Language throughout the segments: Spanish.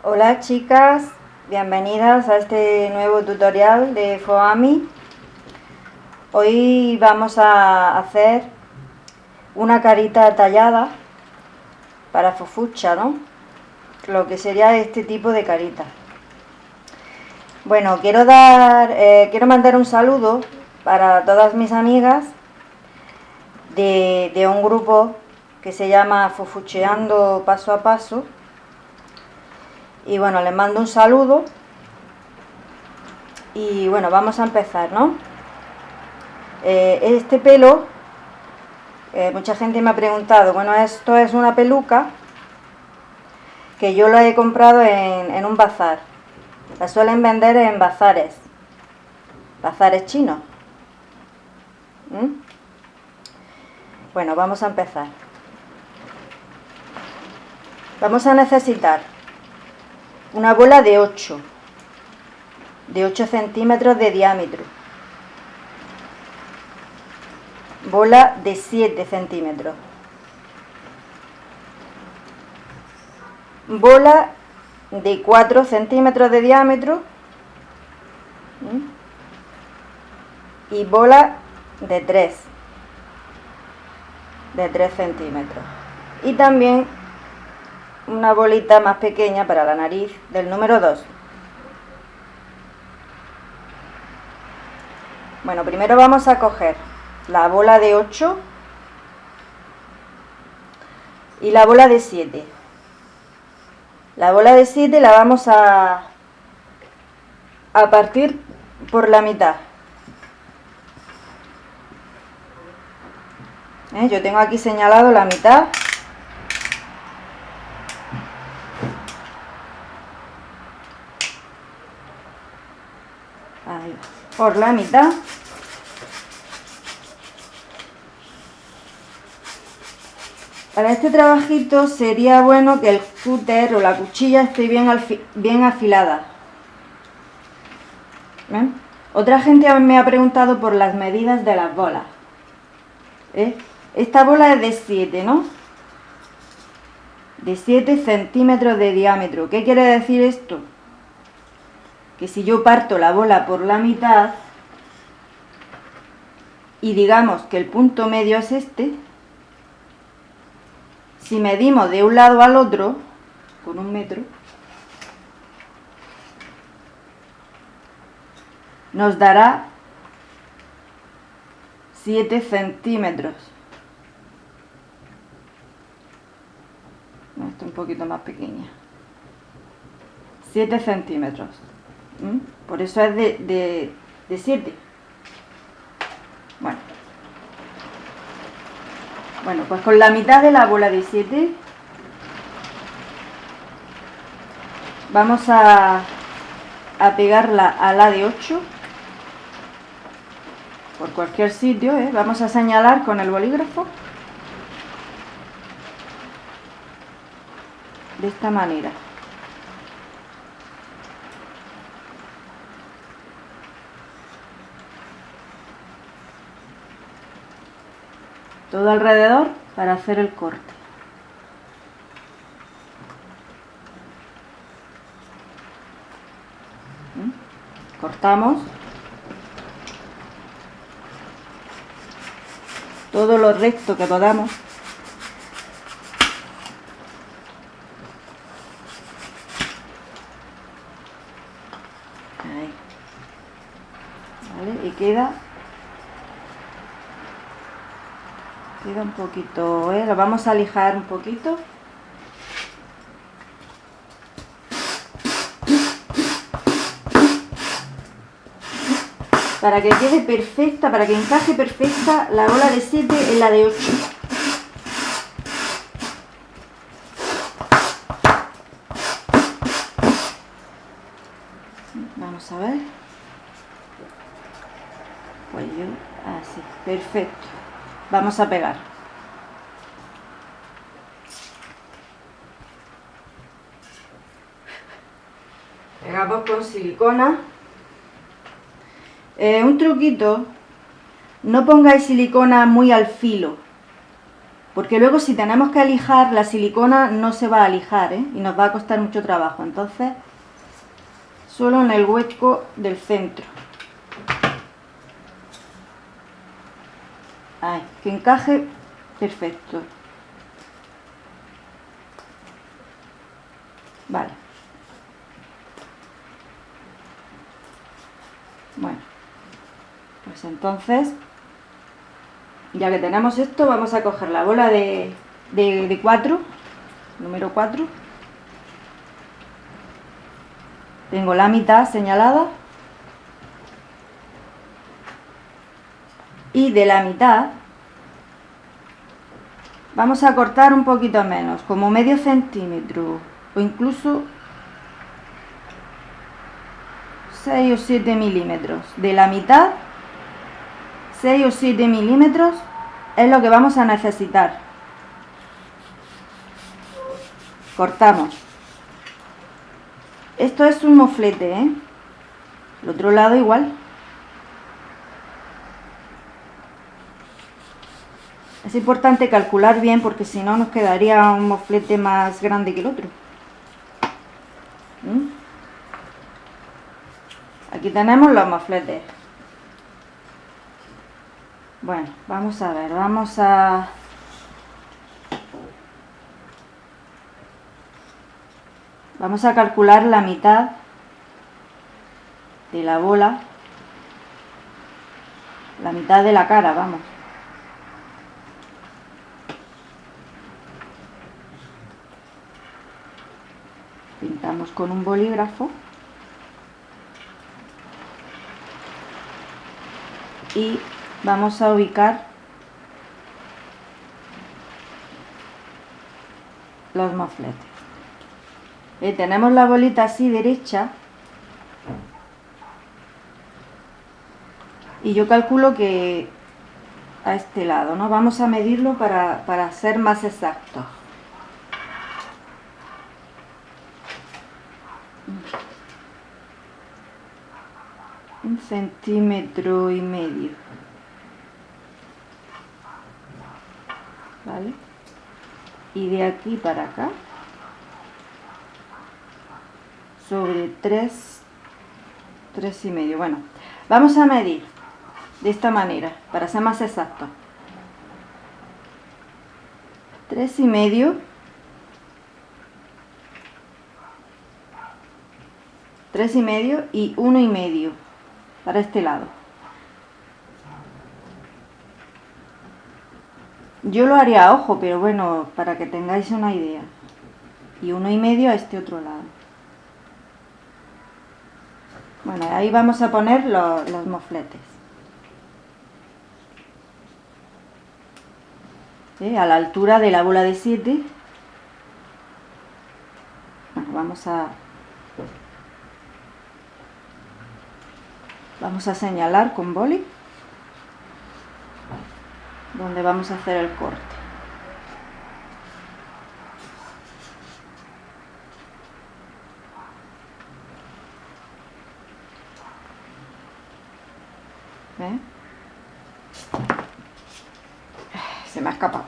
Hola chicas, bienvenidas a este nuevo tutorial de Foami. Hoy vamos a hacer una carita tallada para Fofucha, ¿no? Lo que sería este tipo de carita. Bueno, quiero mandar un saludo para todas mis amigas de un grupo que se llama Fofucheando Paso a Paso. Y bueno, les mando un saludo. Y bueno, vamos a empezar, ¿no? Este pelo, mucha gente me ha preguntado, bueno, esto es una peluca que yo la he comprado en un bazar. La suelen vender en bazares chinos. Bueno, vamos a empezar. Vamos a necesitar una bola de 8 centímetros de diámetro, bola de 7 centímetros, bola de 4 centímetros de diámetro y bola de 3 centímetros, y también una bolita más pequeña para la nariz del número 2. Bueno, primero vamos a coger la bola de 8 y la bola de 7. La bola de 7 la vamos a partir por la mitad. Yo tengo aquí señalado la mitad. Ahí, por la mitad. Para este trabajito sería bueno que el cúter o la cuchilla esté bien afilada. ¿Ven? Otra gente me ha preguntado por las medidas de las bolas. Esta bola es de 7, ¿no? De 7 centímetros de diámetro. ¿Qué quiere decir esto? Que si yo parto la bola por la mitad y digamos que el punto medio es este, si medimos de un lado al otro con 1 metro, nos dará 7 centímetros. Esta un poquito más pequeña. 7 centímetros. Por eso es de 7. Bueno, pues con la mitad de la bola de 7 vamos a pegarla a la de 8 por cualquier sitio. Vamos a señalar con el bolígrafo de esta manera. Todo alrededor para hacer el corte. Cortamos todo lo recto que podamos. Ahí. ¿Vale? Y queda un poquito, lo vamos a lijar un poquito. Para que quede perfecta, para que encaje perfecta la bola de 7 en la de 8. Vamos a ver. Pues yo así, perfecto. Vamos a pegar. Pegamos con silicona. Un truquito: no pongáis silicona muy al filo, Porque luego si tenemos que lijar, la silicona no se va a lijar, ¿eh? Y nos va a costar mucho trabajo. Entonces, solo en el hueco del centro. Ahí, que encaje perfecto. Vale. Bueno, pues entonces, ya que tenemos esto, vamos a coger la bola de 4, número 4. Tengo la mitad señalada. Y de la mitad vamos a cortar un poquito menos, como medio centímetro o incluso 6 o 7 milímetros. De la mitad, 6 o 7 milímetros es lo que vamos a necesitar. Cortamos. Esto es un moflete, ¿eh? El otro lado igual. Es importante calcular bien porque si no nos quedaría un moflete más grande que el otro. Aquí tenemos los mofletes. Bueno, vamos a ver, vamos a calcular la mitad de la bola, la mitad de la cara, vamos. Pintamos con un bolígrafo y vamos a ubicar los mofletes. Tenemos la bolita así derecha y yo calculo que a este lado, ¿no? Vamos a medirlo para ser más exactos. Un centímetro y medio. ¿Vale? Y de aquí para acá, sobre 3 y medio. Bueno, vamos a medir de esta manera, para ser más exacto. 3 y medio. 3 y medio y 1 y medio para este lado. Yo lo haría a ojo, pero bueno, para que tengáis una idea. Y 1 y medio a este otro lado. Bueno, ahí vamos a poner los mofletes. A la altura de la bola de 7. Bueno, vamos a señalar con boli donde vamos a hacer el corte. ¿Ve? Se me ha escapado.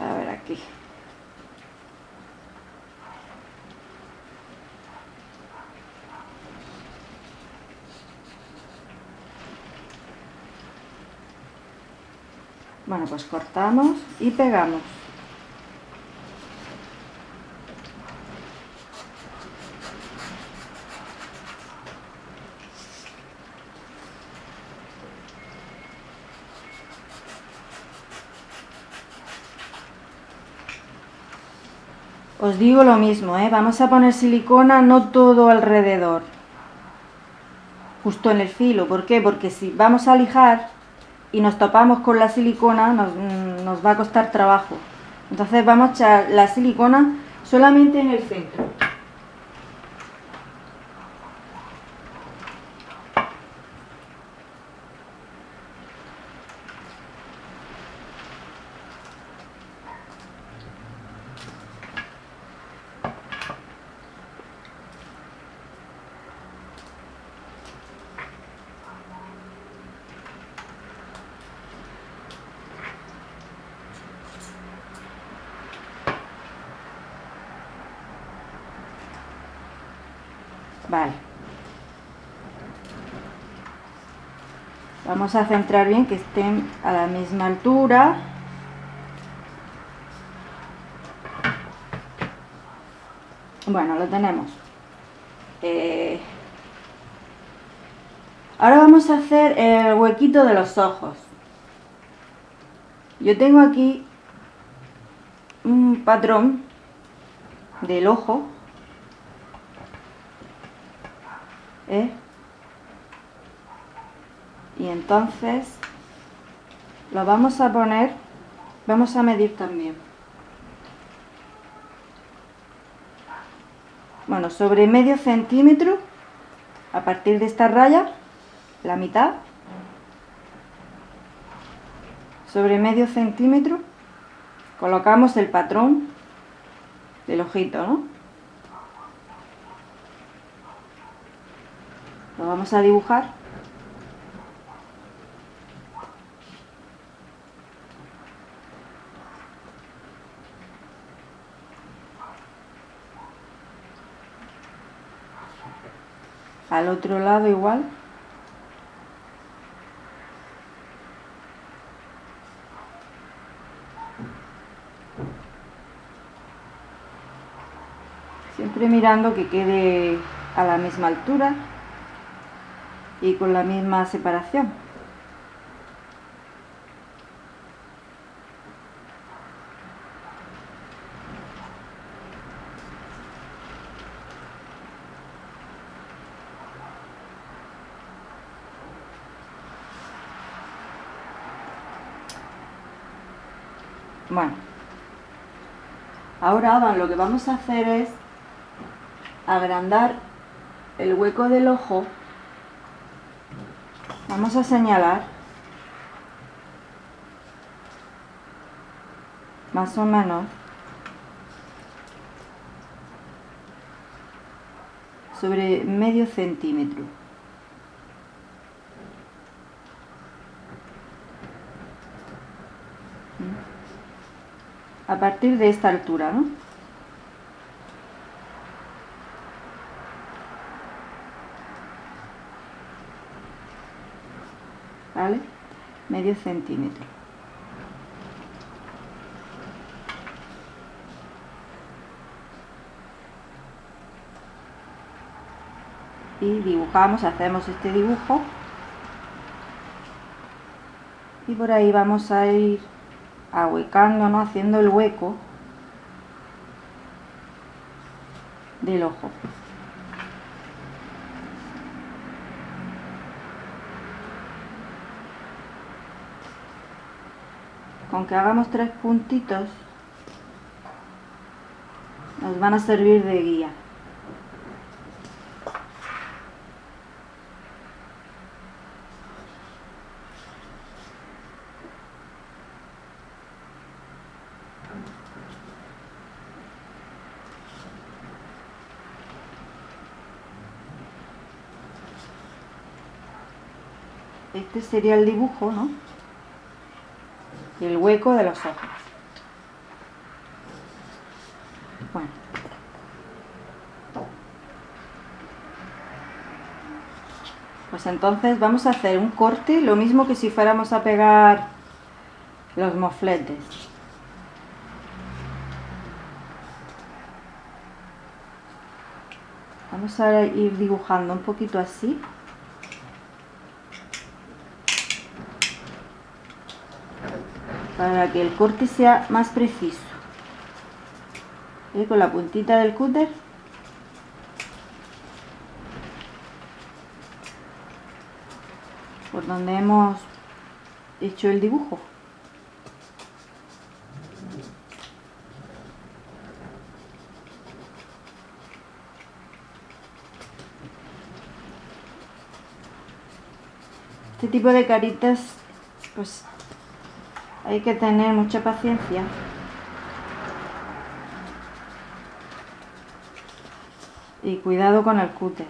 A ver aquí. Bueno, pues cortamos y pegamos. Os digo lo mismo, vamos a poner silicona no todo alrededor, justo en el filo. ¿Por qué? Porque si vamos a lijar y nos topamos con la silicona, nos va a costar trabajo. Entonces vamos a echar la silicona solamente en el centro. Vale. Vamos a centrar bien que estén a la misma altura. Bueno, lo tenemos. Ahora vamos a hacer el huequito de los ojos. Yo tengo aquí un patrón del ojo. Y entonces lo vamos a poner, vamos a medir también. Bueno, sobre medio centímetro, a partir de esta raya, la mitad, sobre medio centímetro, colocamos el patrón del ojito, ¿no? Lo vamos a dibujar. Al otro lado igual. Siempre mirando que quede a la misma altura y con la misma separación. Bueno, ahora lo que vamos a hacer es agrandar el hueco del ojo. Vamos a señalar más o menos sobre medio centímetro. A partir de esta altura, ¿no? ¿Vale? Medio centímetro. Y dibujamos, hacemos este dibujo. Y por ahí vamos a ir ahuecando, ¿no? Haciendo el hueco del ojo. Con que hagamos 3 puntitos nos van a servir de guía. Este sería el dibujo, ¿no? El hueco de los ojos. Bueno. Pues entonces vamos a hacer un corte, lo mismo que si fuéramos a pegar los mofletes. Vamos a ir dibujando un poquito así. Para que el corte sea más preciso. Con la puntita del cúter por donde hemos hecho el dibujo. Este tipo de caritas, pues hay que tener mucha paciencia. Y cuidado con el cúter.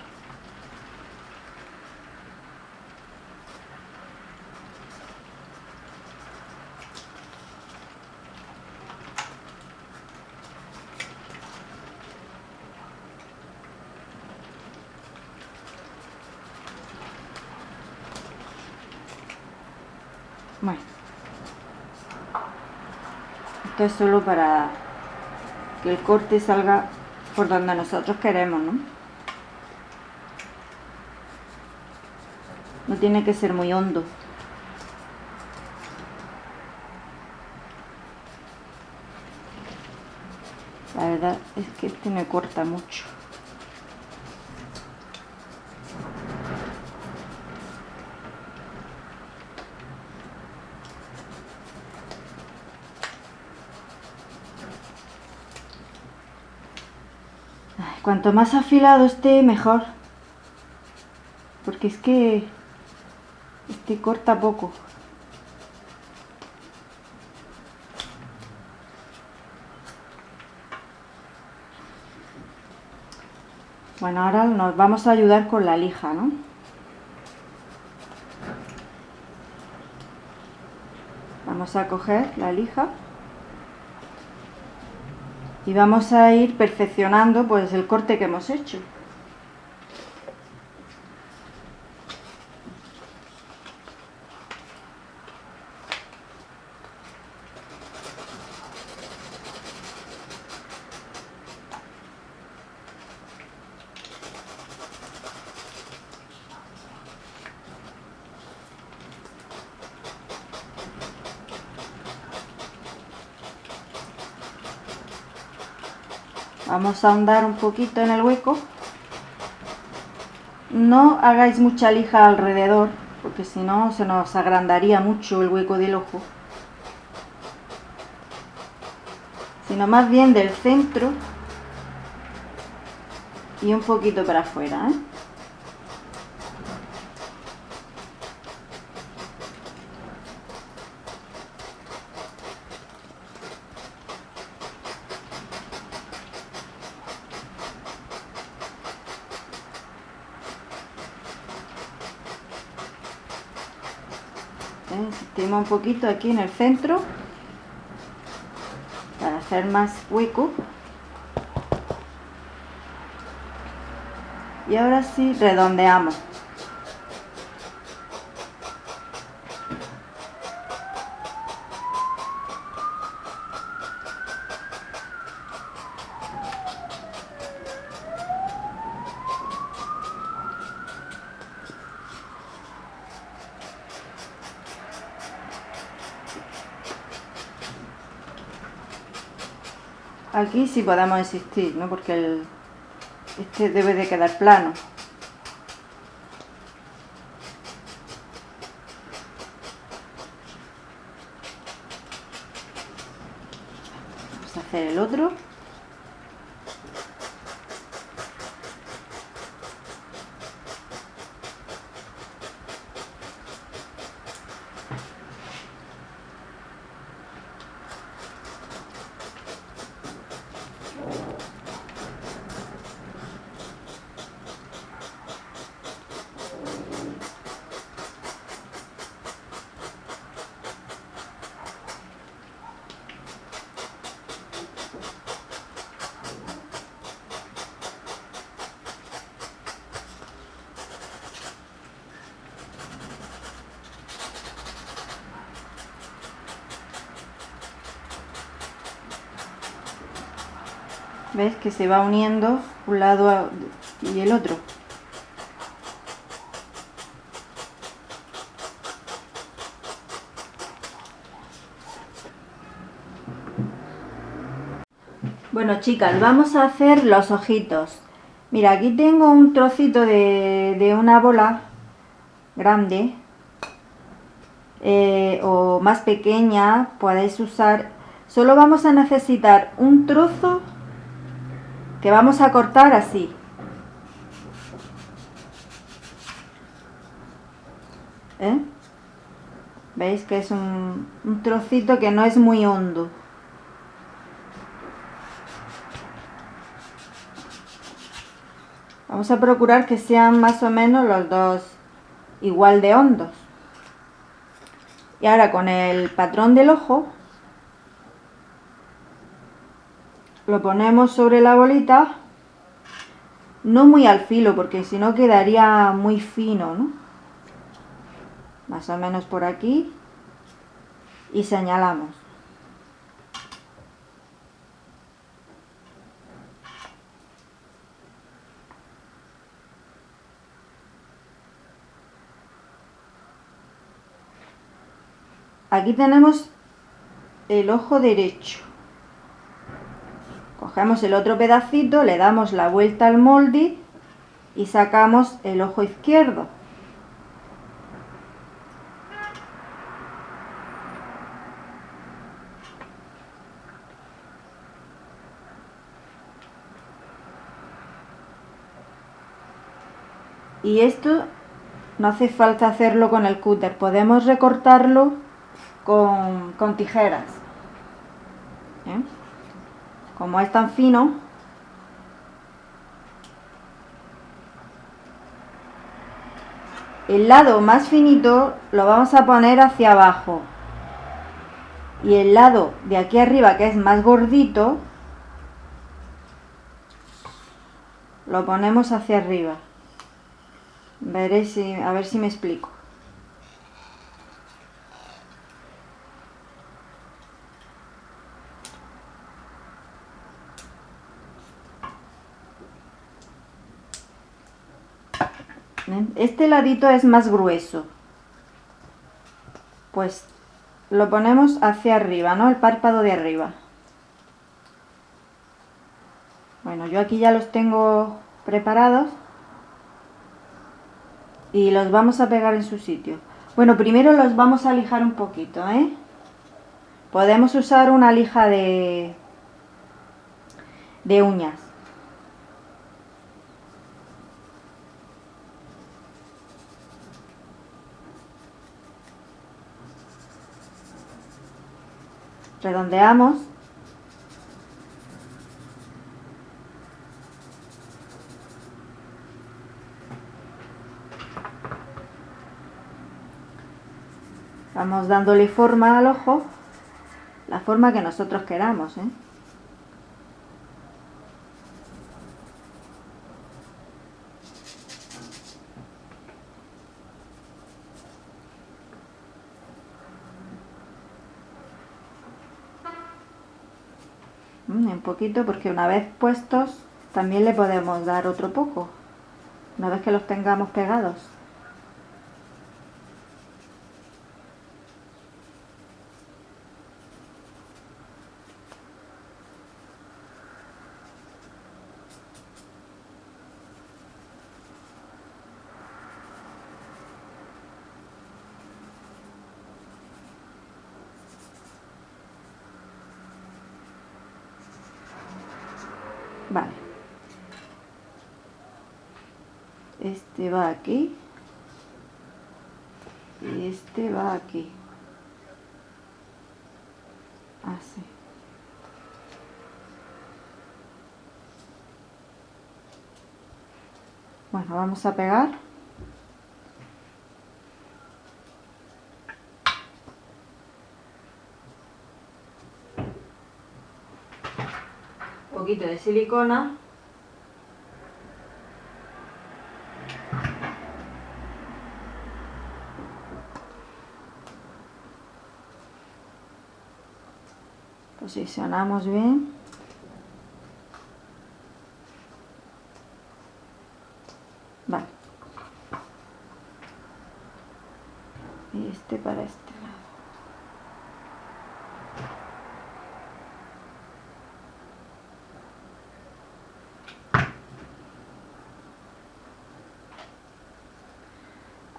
Bueno, esto es solo para que el corte salga por donde nosotros queremos, ¿no? No tiene que ser muy hondo. La verdad es que este me corta mucho. Ay, cuanto más afilado esté, mejor. Porque es que este corta poco. Bueno, ahora nos vamos a ayudar con la lija, ¿no? Vamos a coger la lija y vamos a ir perfeccionando pues el corte que hemos hecho. Vamos a ahondar un poquito en el hueco. No hagáis mucha lija alrededor, porque si no se nos agrandaría mucho el hueco del ojo. Sino más bien del centro y un poquito para afuera, ¿eh? Estimo un poquito aquí en el centro para hacer más hueco. Y ahora sí redondeamos. Aquí sí podemos insistir, ¿no? Porque este debe de quedar plano. Vamos a hacer el otro. ¿Ves que se va uniendo un lado y el otro? Bueno, chicas, vamos a hacer los ojitos. Mira, aquí tengo un trocito de una bola grande o más pequeña, podéis usar. Solo vamos a necesitar un trozo que vamos a cortar así. ¿Veis que es un trocito que no es muy hondo? Vamos a procurar que sean más o menos los dos igual de hondos. Y ahora con el patrón del ojo lo ponemos sobre la bolita, no muy al filo porque si no quedaría muy fino, ¿no? Más o menos por aquí. y señalamos. Aquí tenemos el ojo derecho. Cogemos el otro pedacito, le damos la vuelta al molde y sacamos el ojo izquierdo. Y esto no hace falta hacerlo con el cúter, podemos recortarlo con tijeras. ¿Eh? Como es tan fino, el lado más finito lo vamos a poner hacia abajo y el lado de aquí arriba, que es más gordito, lo ponemos hacia arriba. Veréis, a ver si me explico. Este ladito es más grueso, pues lo ponemos hacia arriba, ¿no? El párpado de arriba. Bueno, yo aquí ya los tengo preparados y los vamos a pegar en su sitio. Bueno, primero los vamos a lijar un poquito, ¿eh? Podemos usar una lija de uñas. Redondeamos. Vamos dándole forma al ojo, la forma que nosotros queramos, ¿eh? Un poquito, porque una vez puestos también le podemos dar otro poco, una vez que los tengamos pegados. Vale. Este va aquí. Y este va aquí. Así. Bueno, vamos a pegar. Un poquito de silicona. Posicionamos bien. Vale. Y este para este lado.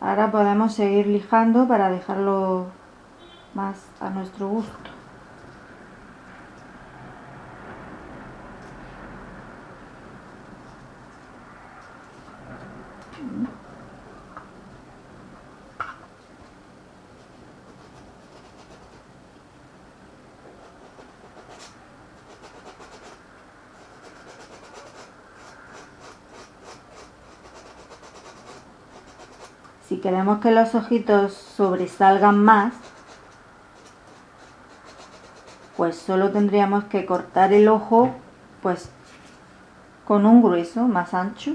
Ahora podemos seguir lijando para dejarlo más a nuestro gusto. Si queremos que los ojitos sobresalgan más, pues solo tendríamos que cortar el ojo pues con un grueso más ancho.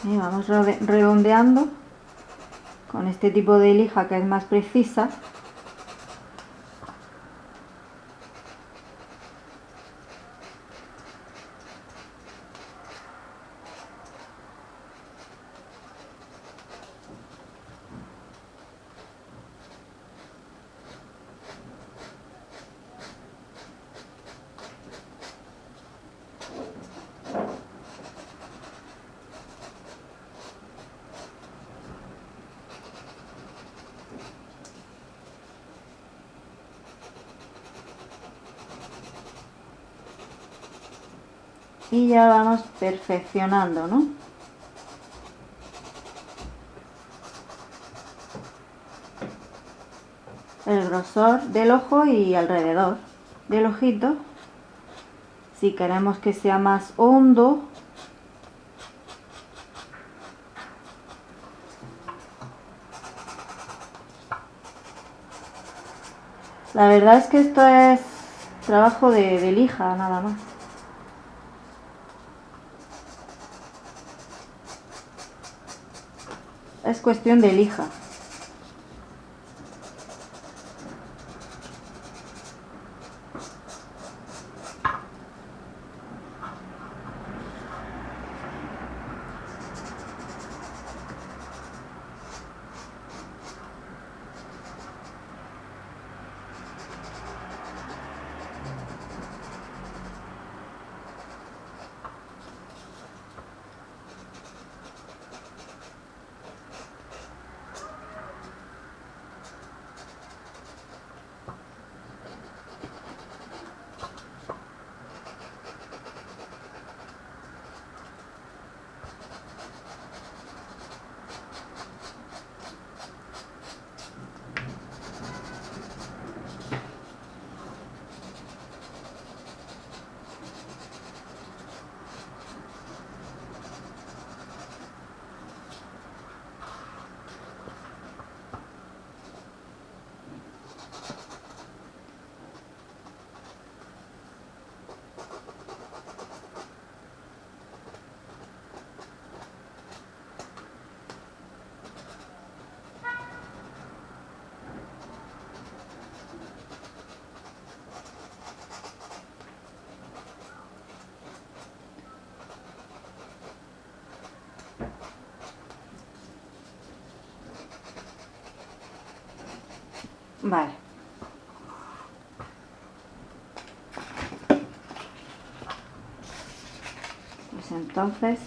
Y vamos redondeando con este tipo de lija que es más precisa. Y ya vamos perfeccionando, ¿no? El grosor del ojo y alrededor del ojito. Si queremos que sea más hondo, la verdad es que esto es trabajo de lija, nada más. Es cuestión de lija. Vale. Pues entonces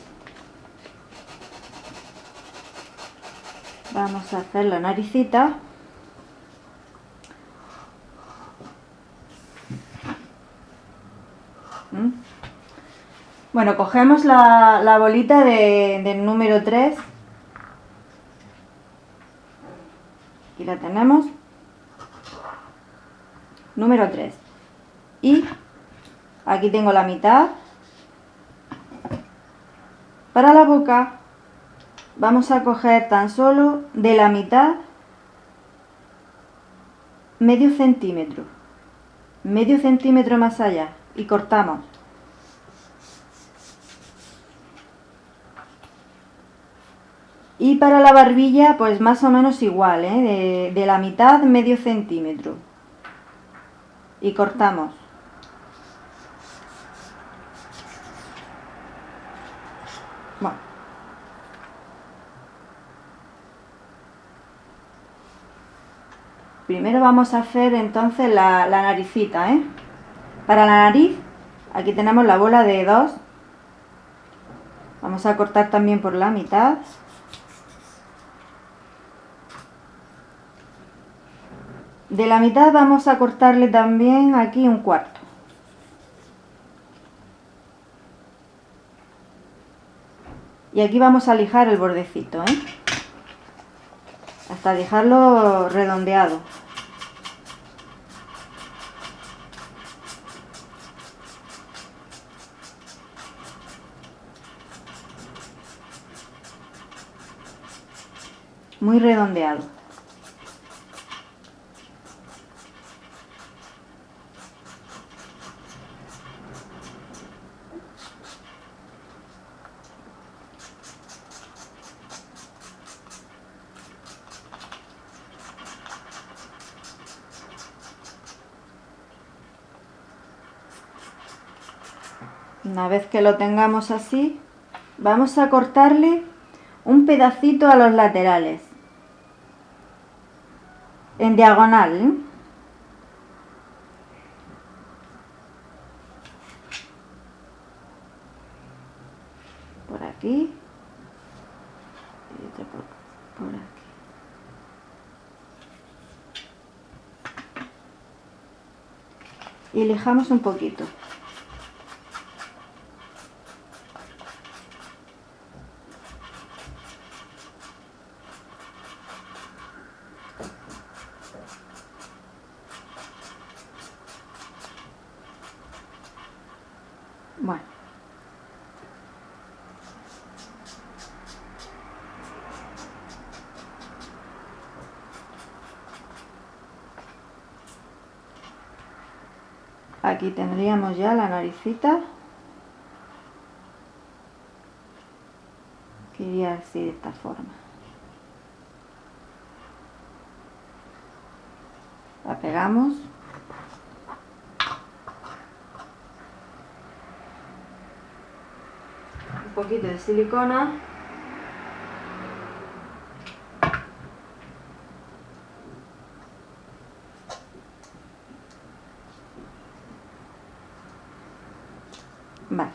vamos a hacer la naricita. Bueno, cogemos la bolita del número 3. Aquí la tenemos. Número 3. Y aquí tengo la mitad. Para la boca vamos a coger tan solo de la mitad medio centímetro más allá y cortamos. Y para la barbilla pues más o menos igual, de la mitad medio centímetro y cortamos. Bueno. Primero vamos a hacer entonces la naricita, Para la nariz, aquí tenemos la bola de 2. Vamos a cortar también por la mitad. De la mitad vamos a cortarle también aquí un cuarto. Y aquí vamos a lijar el bordecito, hasta dejarlo redondeado. Muy redondeado. Una vez que lo tengamos así, vamos a cortarle un pedacito a los laterales, en diagonal, ¿eh? Por aquí y otro por aquí. Y lijamos un poquito. Bueno, aquí tendríamos ya la naricita, que iría así de esta forma. La pegamos. Un poquito de silicona. Vale.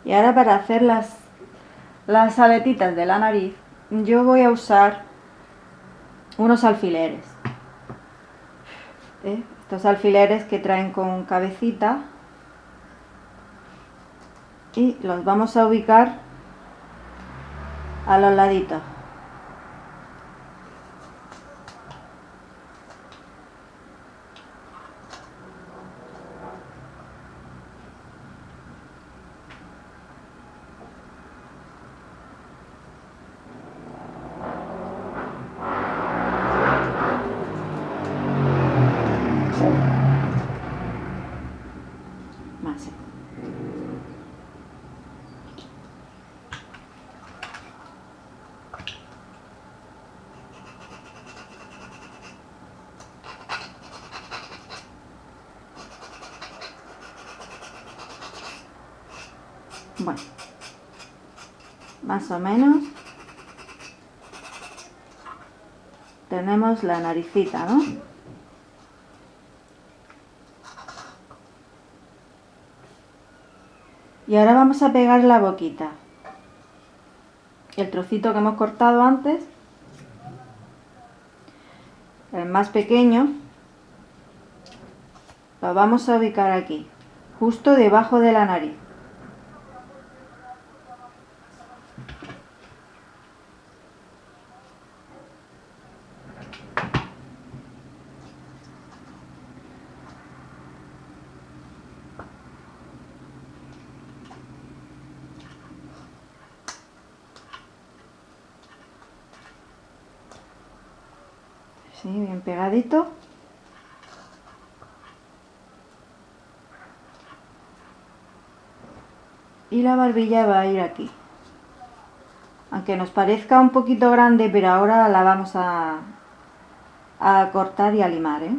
Y ahora para hacer las aletitas de la nariz, yo voy a usar unos alfileres. Estos alfileres que traen con cabecita. Y los vamos a ubicar a los laditos. Más. Bueno, más o menos tenemos la naricita, ¿no? Y ahora vamos a pegar la boquita. El trocito que hemos cortado antes, el más pequeño, lo vamos a ubicar aquí, justo debajo de la nariz. Sí, bien pegadito. Y la barbilla va a ir aquí. Aunque nos parezca un poquito grande, pero ahora la vamos a cortar y a limar, ¿eh?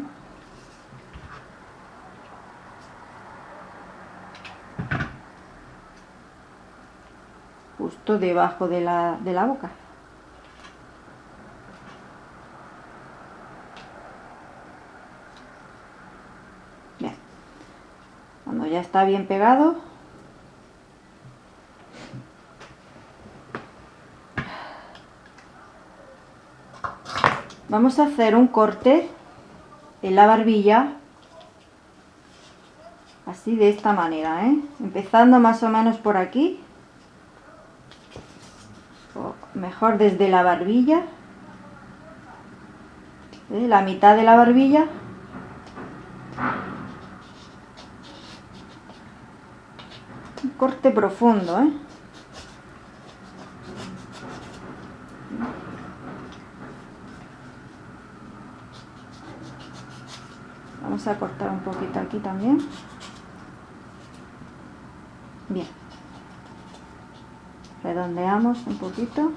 Justo debajo de la boca. Bien. Cuando ya está bien pegado, vamos a hacer un corte en la barbilla, así de esta manera, ¿eh? Empezando más o menos por aquí, o mejor desde la barbilla, la mitad de la barbilla. Un corte profundo, ¿eh? Vamos a cortar un poquito aquí también. Bien. Redondeamos un poquito.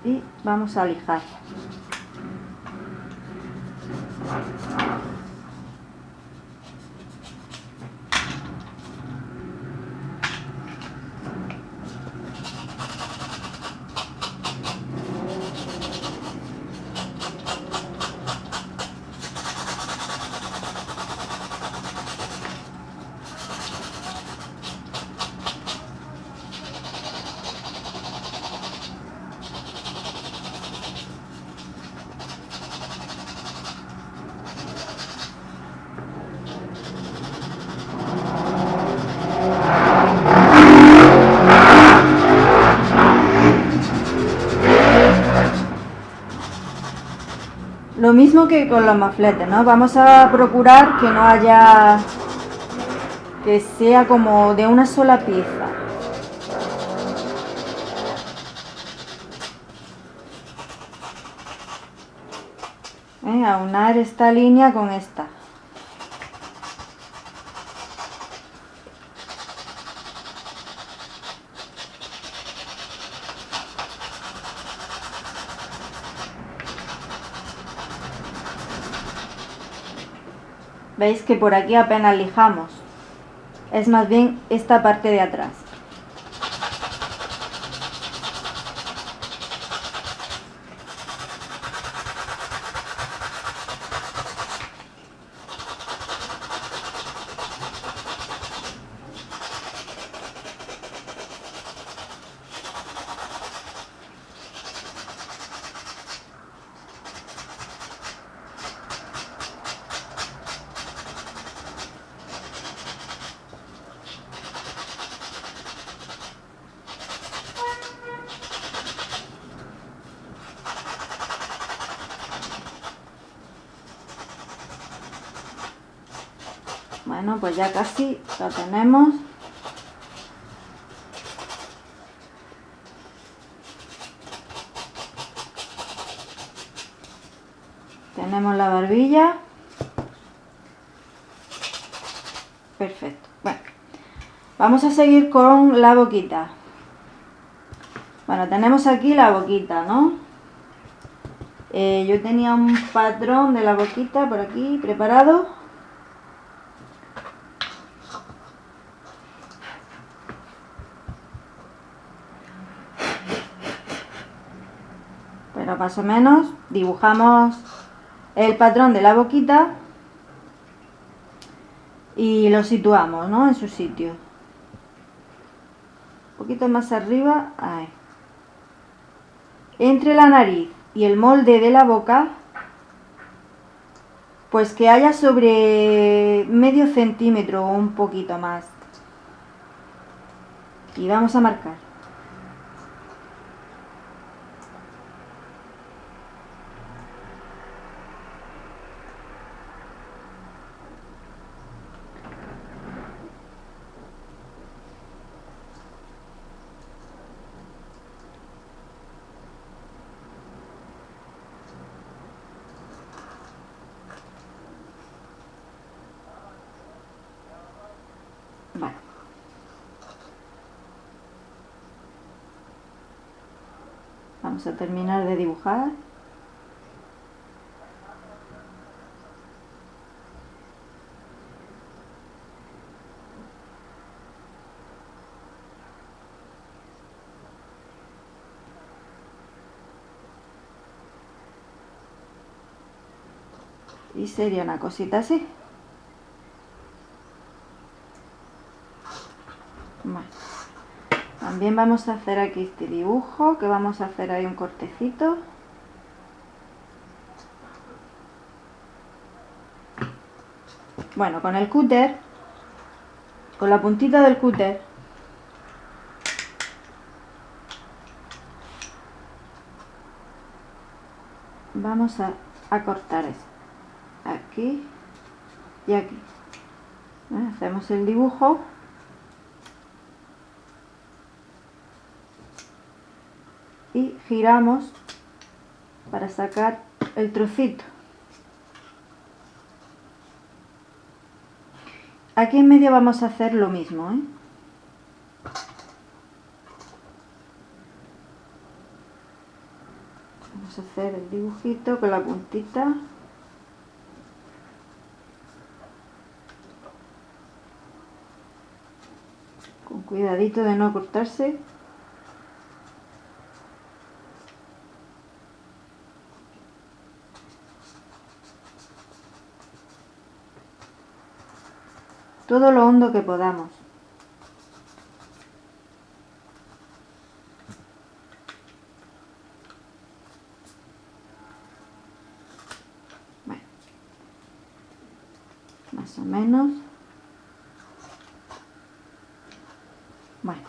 Y vamos a lijar. Lo mismo que con los mofletes, ¿no? Vamos a procurar que no haya, que sea como de una sola pieza. Aunar esta línea con esta. Veis que por aquí apenas lijamos, es más bien esta parte de atrás. Bueno, pues ya casi lo tenemos. Tenemos la barbilla. Perfecto. Bueno, vamos a seguir con la boquita. Bueno, tenemos aquí la boquita, ¿no? Yo tenía un patrón de la boquita por aquí preparado. Pero más o menos dibujamos el patrón de la boquita y lo situamos, ¿no? En su sitio. Un poquito más arriba, ahí. Entre la nariz y el molde de la boca, pues que haya sobre medio centímetro o un poquito más. Y vamos a marcar. Vale. Vamos a terminar de dibujar. Y sería una cosita así. Vale. También vamos a hacer aquí este dibujo, que vamos a hacer ahí un cortecito. Bueno, con el cúter, con la puntita del cúter, vamos a cortar esto. Aquí y aquí. Hacemos el dibujo. Y giramos para sacar el trocito. Aquí en medio vamos a hacer lo mismo, ¿eh? Vamos a hacer el dibujito con la puntita. Con cuidadito de no cortarse. Todo lo hondo que podamos. Bueno, más o menos. Bueno,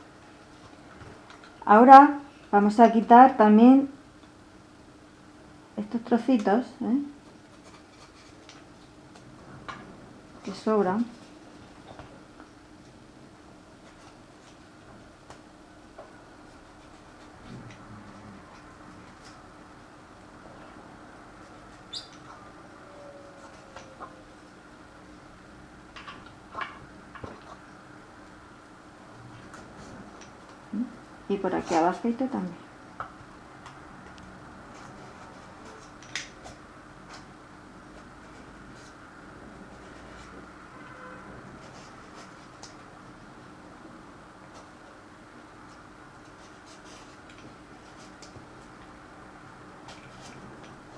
ahora vamos a quitar también estos trocitos, ¿eh? que sobran. Y por aquí abajito también.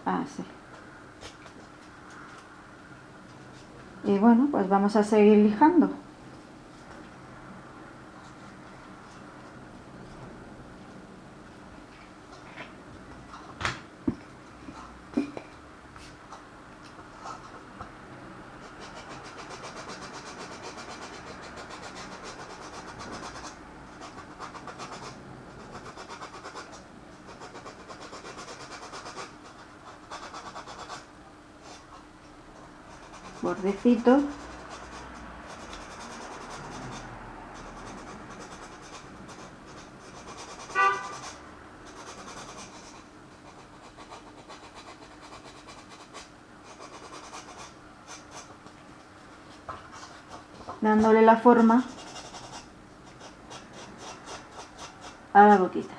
Así. Y bueno, pues vamos a seguir lijando. Bordecito. Dándole la forma a la boquita.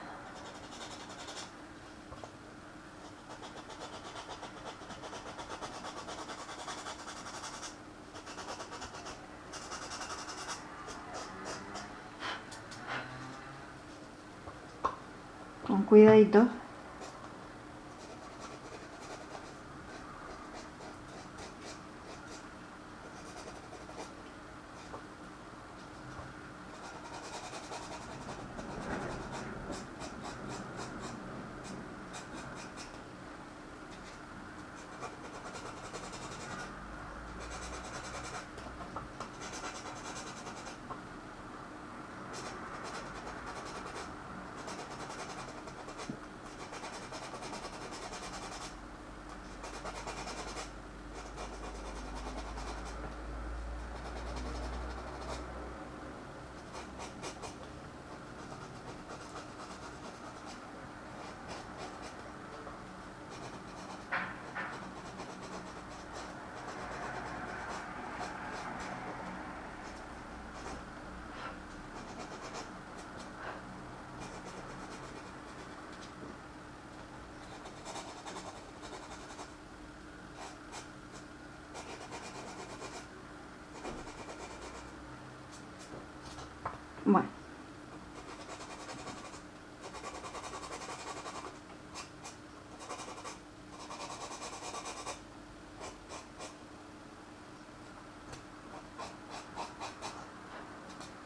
Con cuidadito. Bueno.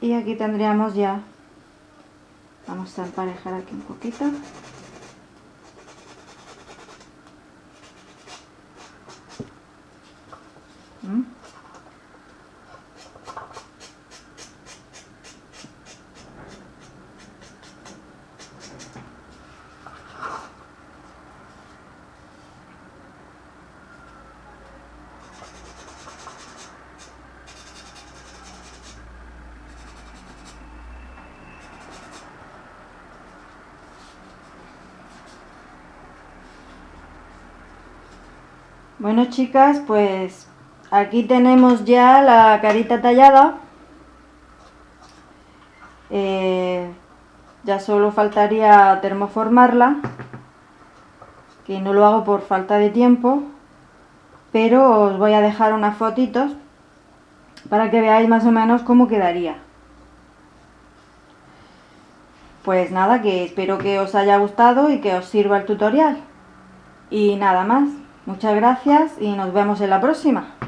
Y aquí tendríamos ya, vamos a emparejar aquí un poquito. Bueno, chicas, pues aquí tenemos ya la carita tallada. Ya solo faltaría termoformarla, que no lo hago por falta de tiempo, pero os voy a dejar unas fotitos para que veáis más o menos cómo quedaría. Pues nada, que espero que os haya gustado y que os sirva el tutorial. Y nada más, muchas gracias y nos vemos en la próxima.